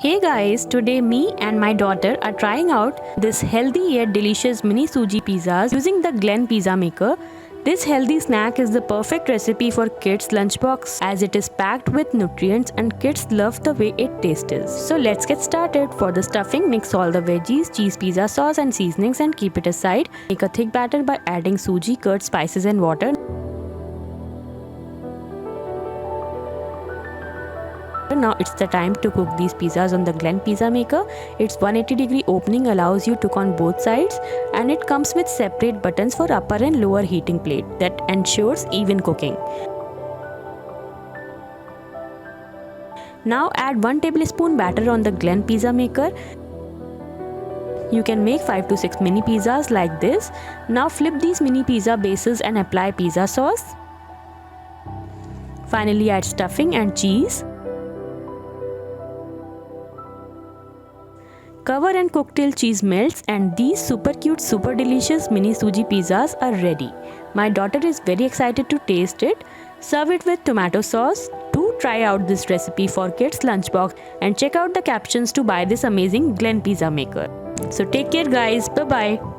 Hey guys, today me and my daughter are trying out this healthy yet delicious mini Suji pizzas using the Glen Pizza maker. This healthy snack is the perfect recipe for kids' lunchbox as it is packed with nutrients and kids love the way it tastes. So let's get started. For the stuffing, mix all the veggies, cheese, pizza sauce and seasonings and keep it aside. Make a thick batter by adding suji, curd, spices and water. Now it's the time to cook these pizzas on the Glen Pizza maker. Its 180-degree opening allows you to cook on both sides, and it comes with separate buttons for upper and lower heating plate that ensures even cooking. Now add 1 tablespoon batter on the Glen Pizza maker. You can make 5 to 6 mini pizzas like this. Now flip these mini pizza bases and apply pizza sauce. Finally add stuffing and cheese. Cover and cook till cheese melts, and these super cute, super delicious mini Suji pizzas are ready. My daughter is very excited to taste it. Serve it with tomato sauce. Do try out this recipe for kids' lunchbox and check out the captions to buy this amazing Glen Pizza maker. So take care guys. Bye bye.